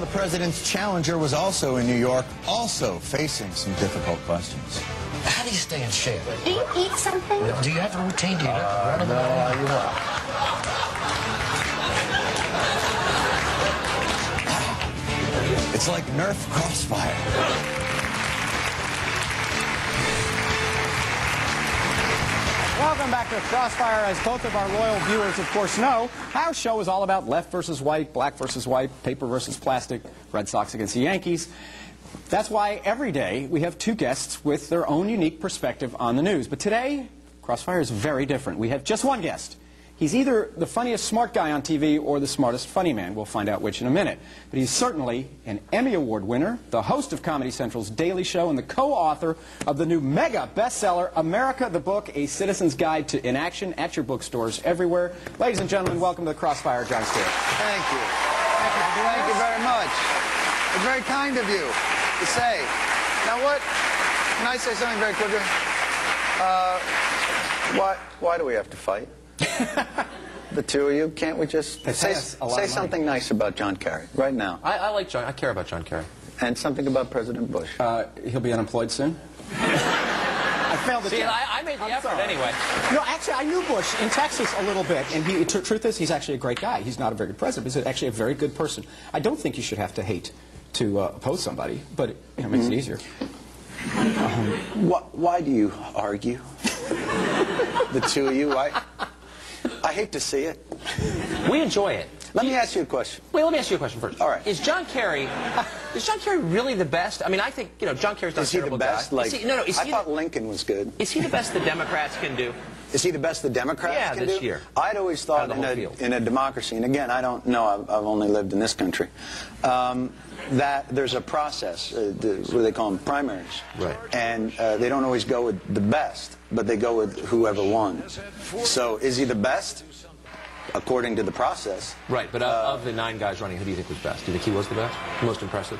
the president's challenger was also in New York, also facing some difficult questions. How do you stay in shape? Do you eat something? Do you have a routine? Do you run It's like Nerf Crossfire. Welcome back to Crossfire. As both of our loyal viewers, of course, know, our show is all about left versus white, black versus white, paper versus plastic, Red Sox against the Yankees. That's why every day we have two guests with their own unique perspective on the news. But today, Crossfire is very different. We have just one guest. He's either the funniest smart guy on TV or the smartest funny man. We'll find out which in a minute. But he's certainly an Emmy Award winner, the host of Comedy Central's Daily Show, and the co-author of the new mega bestseller, America the Book, A Citizen's Guide to Inaction, at your bookstores everywhere. Ladies and gentlemen, welcome to the Crossfire, Jon Stewart. Thank you. Thank you very much. It's very kind of you to say. Now what? Can I say something very quickly? Why do we have to fight? The two of you, can't we just say something nice about John Kerry right now? I like John. I care about John Kerry. And something about President Bush. He'll be unemployed soon. I failed the See, I made the effort anyway. No, actually, I knew Bush in Texas a little bit, and truth is, he's actually a great guy. He's not a very good president, but he's actually a very good person. I don't think you should have to hate to oppose somebody, but it makes it easier. Why do you argue? The two of you, I hate to see it. We enjoy it. Let me ask you a question. Wait, let me ask you a question first. All right. Is John Kerry really the best? I mean, I think, John Kerry's not a terrible guy. Is he the best? Like, I thought Lincoln was good. Is he the best the Democrats can do? Is he the best the Democrats can do? Yeah, this year. I'd always thought in a democracy, and again, I don't know, I've only lived in this country, that there's a process, what do they call them, primaries. Right. And they don't always go with the best, but they go with whoever won. So is he the best? According to the process. Right, but of the 9 guys running, who do you think was best? Do you think he was the best? The most impressive?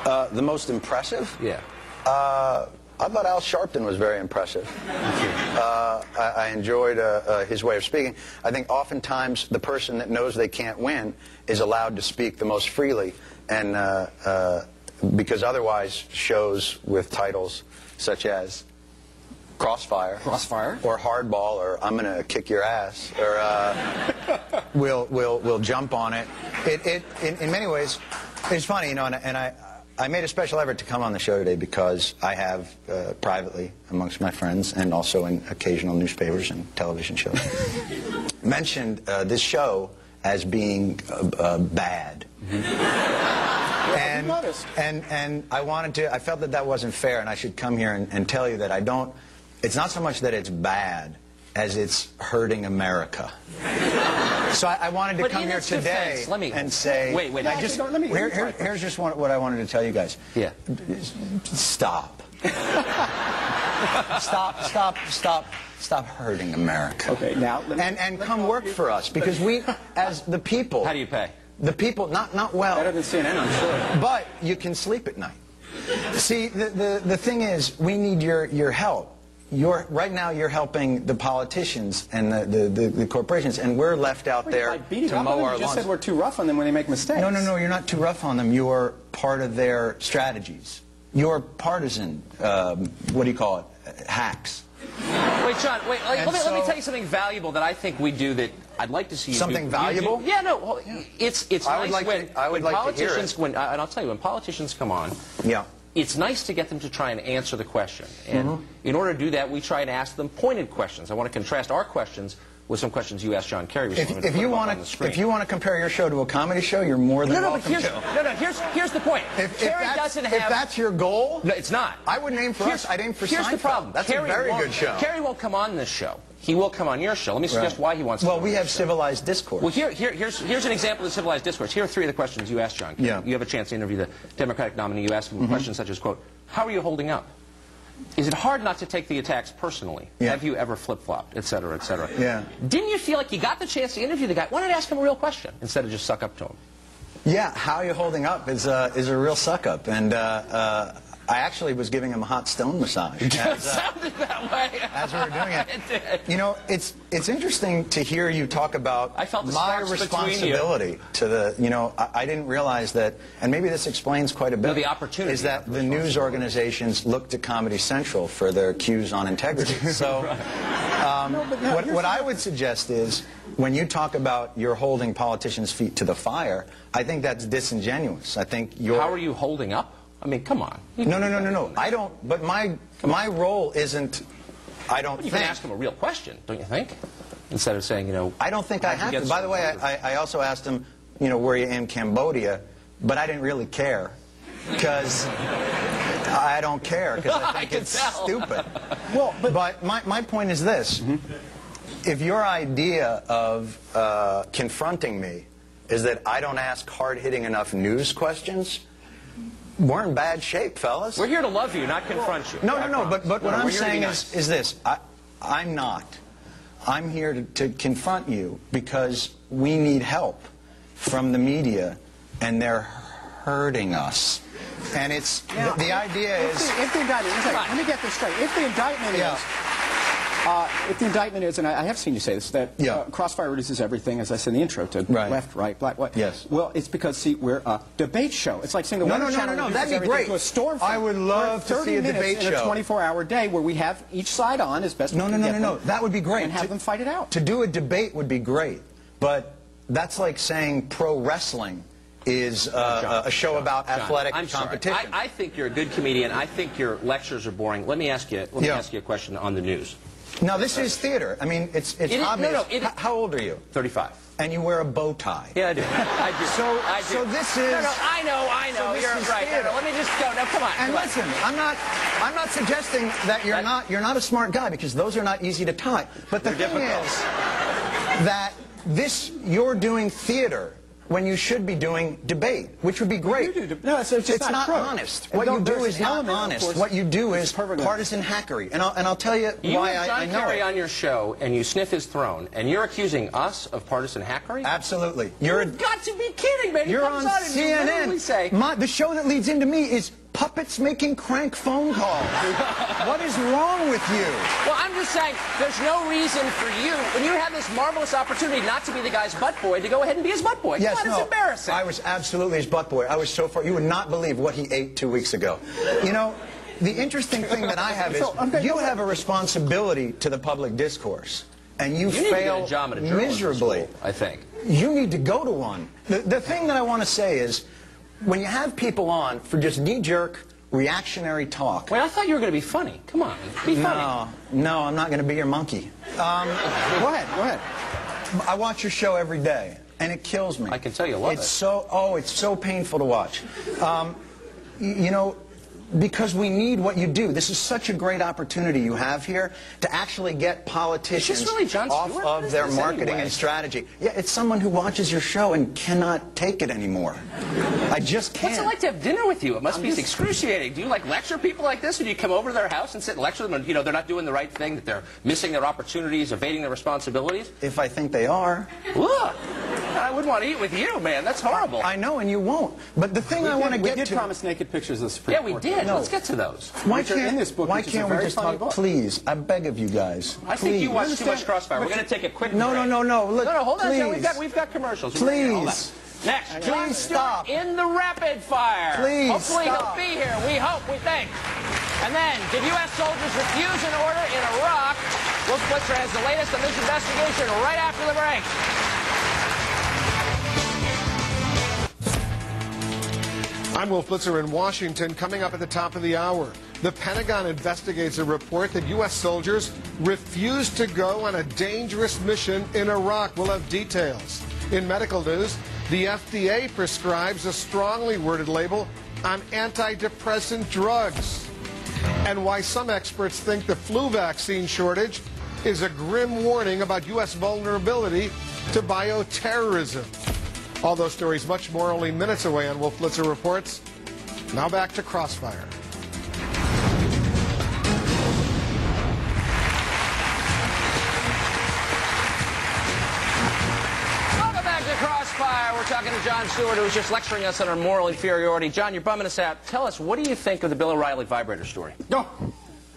The most impressive? Yeah. I thought Al Sharpton was very impressive. I enjoyed his way of speaking. I think oftentimes the person that knows they can't win is allowed to speak the most freely, and because otherwise shows with titles such as Crossfire, or Hardball, or I'm going to kick your ass, or we'll jump on it. In many ways, it's funny, and I made a special effort to come on the show today because I have privately amongst my friends and also in occasional newspapers and television shows mentioned this show as being bad. And I felt that wasn't fair, and I should come here and tell you that I don't. It's not so much that it's bad as it's hurting America. So I wanted to come here today and say, wait. Here's just what I wanted to tell you guys. Yeah. Stop. Stop hurting America. Okay, now and come work for us, because we, as the people. How do you pay? The people, not well. Better than CNN, I'm sure. But you can sleep at night. See, the thing is, we need your help. Right now you're helping the politicians and the corporations, and we're left out there to mow our lawns. You just said we're too rough on them when they make mistakes. No, you're not too rough on them. You're part of their strategies. You're partisan, what do you call it, hacks. Wait, John, let me tell you something valuable that I think we do that I'd like to see you do. Something valuable? Yeah, no, it's nice when politicians, and I'll tell you, when politicians come on, yeah, it's nice to get them to try and answer the question. And in order to do that, we try and ask them pointed questions. I want to contrast our questions with some questions you asked John Kerry recently. If you want to compare your show to a comedy show, you're more than welcome to. Here's the point. If that's your goal, no, it's not. I wouldn't aim for us. I'd aim for Seinfeld. Here's the problem. That's a very good show. Kerry won't come on this show. He will come on your show. Let me suggest why he wants to. Well, we have civilized discourse. Well, here's an example of civilized discourse. Here are 3 of the questions you asked John. Yeah. You have a chance to interview the Democratic nominee. You ask him questions such as, quote, how are you holding up? Is it hard not to take the attacks personally? Yeah. Have you ever flip-flopped, et cetera, et cetera? Yeah. Didn't you feel like you got the chance to interview the guy? Why not ask him a real question instead of just suck up to him? Yeah, how are you holding up is a real suck-up. And I actually was giving him a hot stone massage. It sounded that way. As we were doing it. It did. You know, it's interesting to hear you talk about I felt the my sparks responsibility to the, you know, I didn't realize that, and maybe this explains quite a bit. No, the opportunity. Is that the news organizations look to Comedy Central for their cues on integrity. So what I would suggest is, when you talk about you're holding politicians' feet to the fire, I think that's disingenuous. I think you're... How are you holding up? I mean, come on. No. I don't, but my role isn't, I don't think... You can ask him a real question, don't you think? Instead of saying, you know... I don't think I have to. By the way, I also asked him, you know, were you in Cambodia? But I didn't really care, because I don't care, because I think it's stupid. Well, but my point is this. If your idea of confronting me is that I don't ask hard-hitting enough news questions, we're in bad shape, fellas. We're here to love you, not confront you. No, but what I'm saying is this. I'm not. I'm here to confront you because we need help from the media, and they're hurting us. And it's, the idea is... If the indictment, let me get this straight. If the indictment is... if the indictment is, and I have seen you say this, that Crossfire reduces everything, as I said in the intro, to left, right, black, white. Yes. Well, it's because, see, we're a debate show. It's like saying the No, that'd be great. To a storm I would love to see a debate show. In a 24-hour day where we have each side on as best we can get them. No, that would be great. And have them fight it out. To do a debate would be great, but that's like saying pro wrestling is a show about athletic competition. Sorry. I think you're a good comedian. I think your lectures are boring. Let me ask you a question on the news. No, this is theater. I mean, it's obvious. How old are you? 35. And you wear a bow tie. Yeah, I do. I do. So this is... No, I know. You're right. No, let me just go. No, come on. And listen, I'm not suggesting that you're not a smart guy, because those are not easy to tie. But the thing is that you're doing theater when you should be doing debate, which would be great. No, it's not honest. What you do is not honest. What you do is partisan hackery. And I'll tell you why I know John Kerry on your show, and you sniff his throne, and you're accusing us of partisan hackery? Absolutely. You've got to be kidding, man. You're on CNN. The show that leads into me is puppets making crank phone calls. What is wrong with you? Well, I'm just saying, there's no reason for you, when you have this marvelous opportunity not to be the guy's butt boy, to go ahead and be his butt boy. Yes, It's embarrassing. I was absolutely his butt boy. I was so far. You would not believe what he ate 2 weeks ago. You know, the interesting thing that I have is you have a responsibility to the public discourse, and you fail miserably. I think. You need to go to one. The thing that I want to say is, when you have people on for just knee-jerk, reactionary talk... Wait, I thought you were going to be funny. Come on, be funny. No, I'm not going to be your monkey. Go ahead. I watch your show every day, and it kills me. I can tell you love it. It's so painful to watch. You know, because we need what you do. This is such a great opportunity you have here to actually get politicians off of their marketing and strategy. Yeah, it's someone who watches your show and cannot take it anymore. I just can't. What's it like to have dinner with you? It must be excruciating. Do you like lecture people like this? Or do you come over to their house and sit and lecture them and, you know, they're not doing the right thing, that they're missing their opportunities, evading their responsibilities? If I think they are. Look, I wouldn't want to eat with you, man. That's horrible. I know, and you won't. But the thing I want to get to... We did promise naked pictures of the Supreme Court. Yeah, we did. No. Let's get to those. Why can't we just talk? Please, I beg of you guys. I think you watch too much Crossfire. We're going to take a quick break. No. Look, hold on. please. We've got commercials. Please. Next, please stop. In the rapid fire. Please Hopefully stop. He'll be here. We hope. We think. And then, did U.S. soldiers refuse an order in Iraq? Will Blitzer has the latest on this investigation right after the break. I'm Wolf Blitzer in Washington. Coming up at the top of the hour, the Pentagon investigates a report that U.S. soldiers refused to go on a dangerous mission in Iraq. We'll have details. In medical news, the FDA prescribes a strongly worded label on antidepressant drugs. And why some experts think the flu vaccine shortage is a grim warning about U.S. vulnerability to bioterrorism. All those stories, much more, only minutes away on Wolf Blitzer Reports. Now back to Crossfire. Welcome back to Crossfire. We're we're talking to Jon Stewart, who was just lecturing us on our moral inferiority. John, you're bumming us out. Tell us, what do you think of the Bill O'Reilly vibrator story? No.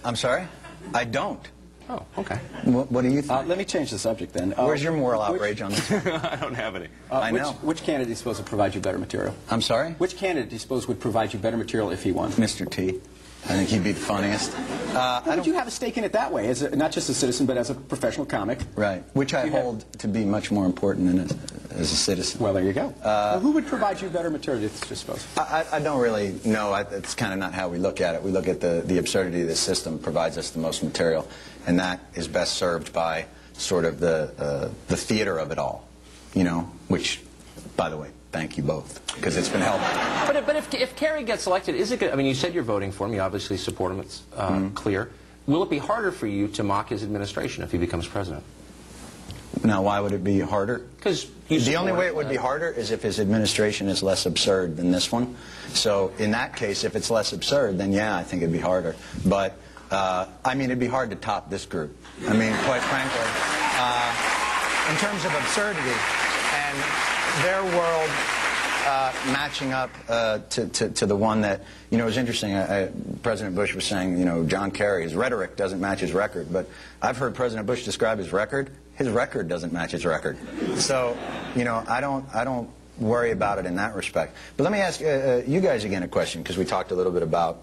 I'm sorry? I don't. Oh, okay. What do you think? Let me change the subject then. Where's your moral outrage on this? I don't have any. I know. Which candidate do you suppose would provide you better material? I'm sorry? Which candidate do you suppose would provide you better material if he won? Mr. T. I think he'd be the funniest. Would you have a stake in it that way, not just a citizen, but as a professional comic? Right. Which I hold to be much more important than as a citizen. Well, there you go. Well, who would provide you better material, do you suppose? I don't really know. It's kind of not how we look at it. We look at the absurdity of the system provides us the most material, and that is best served by sort of the theater of it all, you know, which, by the way, thank you both, because it's been helpful. But if Kerry gets elected, is it good? I mean, you said you're voting for him. You obviously support him. It's clear. Will it be harder for you to mock his administration if he becomes president? Now, why would it be harder? Because the only way it would be harder is if his administration is less absurd than this one. So in that case, if it's less absurd, then yeah, I think it'd be harder. But I mean, it'd be hard to top this group. I mean, quite frankly, in terms of absurdity and their world matching up to the one that, you know, it was interesting. President Bush was saying, you know, John Kerry, his rhetoric doesn't match his record. But I've heard President Bush describe his record. His record doesn't match his record. So, you know, I don't worry about it in that respect. But let me ask you guys again a question, because we talked a little bit about,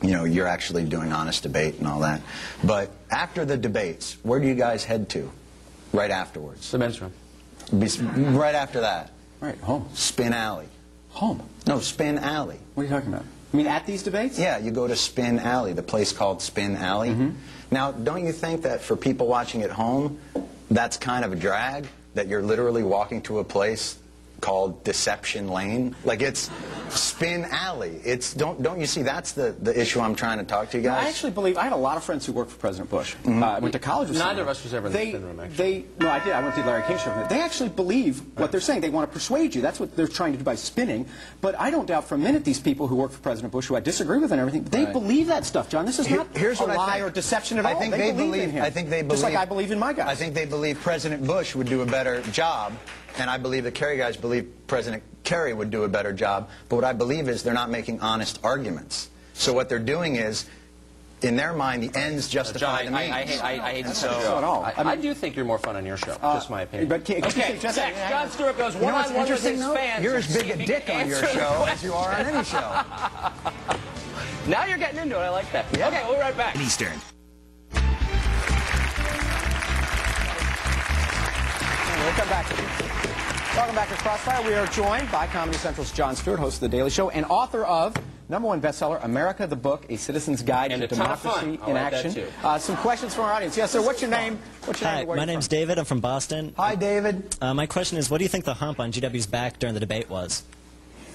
you know, you're actually doing honest debate and all that. But after the debates, where do you guys head to right afterwards? The men's room. Right after that? Right, home. Spin Alley. Home? No, Spin Alley. What are you talking about? I mean, at these debates? Yeah, you go to Spin Alley, the place called Spin Alley. Now, don't you think that for people watching at home, that's kind of a drag, that you're literally walking to a place called Deception Lane? Like, it's Spin Alley. It's don't you see, that's the issue I'm trying to talk to you guys. I actually believe, I had a lot of friends who worked for President Bush. I went to college with Neither of us was ever in the spin room, actually. No, I did. I went to Larry King show. They actually believe what they're saying. They want to persuade you. That's what they're trying to do by spinning. But I don't doubt for a minute these people who work for President Bush, who I disagree with and everything, they believe that stuff, John. This is not a lie or deception at all. I think they believe in him. I think they believe, just like I believe in my guys. I think they believe President Bush would do a better job, and I believe the Kerry guys believe President Kerry would do a better job. But what I believe is they're not making honest arguments. So what they're doing is, in their mind, the ends justify the means. I hate this show at all. I do think you're more fun on your show. Just my opinion. But okay, Jon Stewart goes one-on-one with his fans. You're as big a dick on your show as you are on any show. Now you're getting into it. I like that. Yeah. Okay, we'll be right back. Eastern. Welcome back. Welcome back to Crossfire. We are joined by Comedy Central's Jon Stewart, host of The Daily Show, and author of #1 bestseller, America the Book, A Citizen's Guide to Democracy in Action. Some questions from our audience. Yes, sir. What's your name? Hi, my name's David. I'm from Boston. Hi, David. My question is, what do you think the hump on GW's back during the debate was?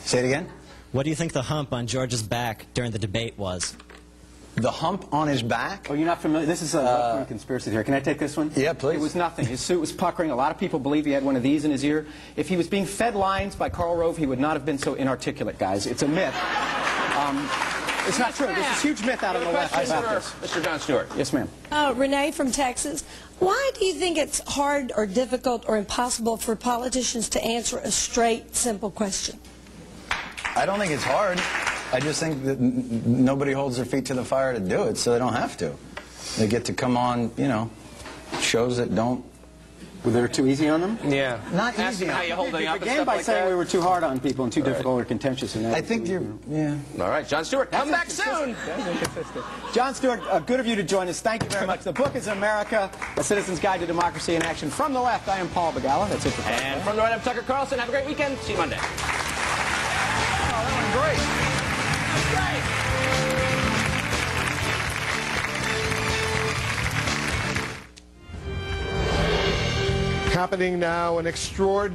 Say it again. What do you think the hump on George's back during the debate was? The hump on his back? Oh, you're not familiar? This is a left-wing conspiracy theory. Can I take this one? Yeah, please. It was nothing. His suit was puckering. A lot of people believe he had one of these in his ear. If he was being fed lines by Karl Rove, he would not have been so inarticulate, guys. It's a myth. It's not true. There's this huge myth out on the left about this. Mr. Jon Stewart. Yes, ma'am. Renee from Texas. Why do you think it's hard or difficult or impossible for politicians to answer a straight, simple question? I don't think it's hard. I just think that nobody holds their feet to the fire to do it, so they don't have to. They get to come on, you know, shows that don't. Were they too easy on them? Yeah. Not easy. How you holding up and began stuff by like saying that? we were too hard on people and too difficult or contentious. And I think you're, yeah. All right, Jon Stewart, come back soon. Jon Stewart, good of you to join us. Thank you very much. The book is America, A Citizen's Guide to Democracy in Action. From the left, I am Paul Begala. That's it for Crossfire. And from the right, I'm Tucker Carlson. Have a great weekend. See you Monday. Oh, that was great. Happening now, an extraordinary